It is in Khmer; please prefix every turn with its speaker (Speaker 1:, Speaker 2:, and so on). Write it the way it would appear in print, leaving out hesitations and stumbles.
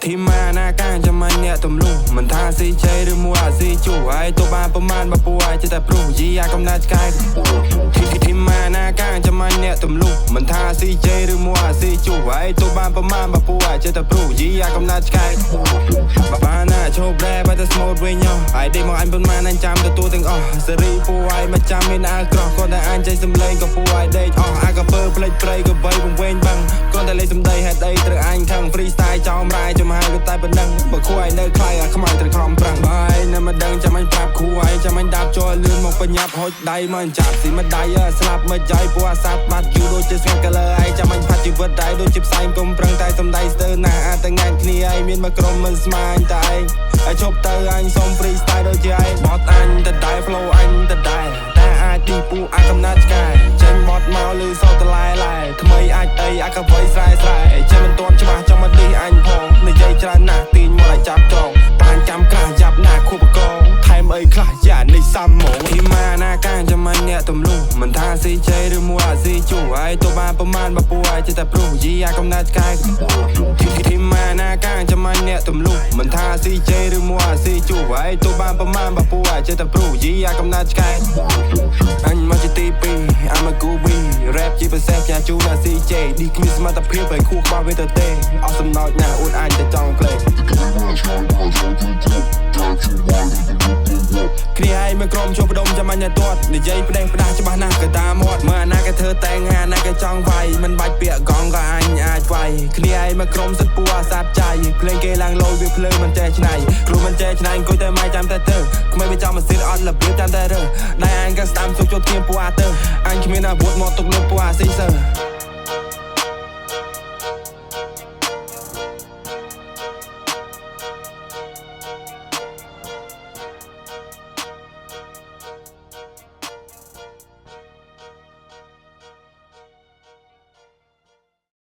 Speaker 1: ធីម៉ាណាកាចាំមិនអ្នកទំលុះមិនថាស៊ីជេឬមួយអាស៊ីជូហើយទៅបានប្រមាណបើពួកអាចតែព្រុសយីអាកំណាចឆ្កែធីម៉ាណាកាចាំមិនអ្នកទំលុះមិនថាស៊ីជេឬមួយអាស៊ីជូហើយទៅបានប្រមាណបើពួកអាចតែព្រុសយីអាកំណាចឆ្កែបានណាឈប់រ៉ែបើតែស្មូតវិញហើយដេកមកអញប៉ុន្មានអញចាំទទួលទាំងអស់សេរីពួកឯងមិនចាំមានអាក្រក់គាត់តែអញចេះសំឡេងក៏ពួកឯងដេកអស់អាកាពើផ្លេចព្រៃក៏បីវង្វេងបាំងគាត់តែលេងសំដីហេតុអីត្រូវអញខឹង freestyle ចោមរាយចំហាយតែប៉ុណ្ណឹងបើគួរឯងនៅខ្លាយអាខ្មៅត្រូវខំប្រាំងបាយនៅមិនដឹងចាំអញប្រាប់គ្រូឯងចាំអញដាប់ចូលលឿនមកបញ្ញាប់ហុចដៃមកអញចាប់ស៊ីមិនដៃស្លាប់មិនចៃពួកអាសាប់បាត់យូរដូចជាស្ងាត់កលើឯងចាំអញផាត់ជីវិតដែរដូចជាផ្សែងកុំប្រឹងតែសំដីស្ទើរណាអាចតែងាយគ្នាឯងមានមកក្រុមមិនស្មានតែឯងឲ្យជប់ទៅអញសុំ freestyle ដូចជាឯងបត់អញទៅដែរ flow អញទៅដែរតែអាចទីពូអាកំណាត់ឆ្កែចេញបត់មកលឺសោតឡែឡែថ្មីអាចអីអាកវៃស្រែស្រែចេញមិនទាន់ច្បាស់ចាំមកឌីអញផងនិយាយច្រើនណាស់ទាញមកឲ្យចាប់ចងបានចាំក្រាស់យ៉ាប់ណាខូបកងថែមអីខ្លះយ៉ានេះសាំហ្មងធីម៉ាណាកាចាំមិនអ្នកទំលុះមិនថាស៊ីជេឬមួយអាស៊ីជូហើយទៅបានប្រមាណបើពួកអាចតែព្រុសយីអាកំណាចឆ្កែធីម៉ាណាកាចាំមិនអ្នកទំលុះមិនថាស៊ីជេឬមួយអាស៊ីជូហើយទៅបានប្រមាណបើពួកអាចតែព្រុសយីអាកំណាចឆ្កែអញមកជាទី2 I'm a groovy rap ជាភាសាផ្ញើជូនដល់ CJ ឌីគ្មានសមត្ថភាពឲ្យខួបខ្វះវាទៅទេអស់សំណោចណាស់អួតអញតែចង់ផ្លេចគ្នាឯងមកក្រុមជួបដុំចាំអញឲ្យទាត់និយាយផ្ដេសផ្ដាស់ច្បាស់ណាស់ក៏តាមមាត់មើលអាណាគេធ្វើតែងអាណាគេចង់វាយមិនបាច់ពាក្យកង់ក៏អញអាចវាយគ្នាឯងមកក្រុមសិតពួរអាសាប់ចាយភ្លេងគេឡើងលោយវាភ្លើមិនចេះឆ្នៃគ្រូមិនចេះឆ្នៃអង្គុយតែម៉ៃចាំតែទៅក្មេងវាចាំមកស៊ីអត់របៀបចាំតែរើដៃអញក៏ស្ដាំសុកចូលធៀមពួរអាទៅអញគ្មានអាវុធមកទុកលើពួរអាស៊ីសើ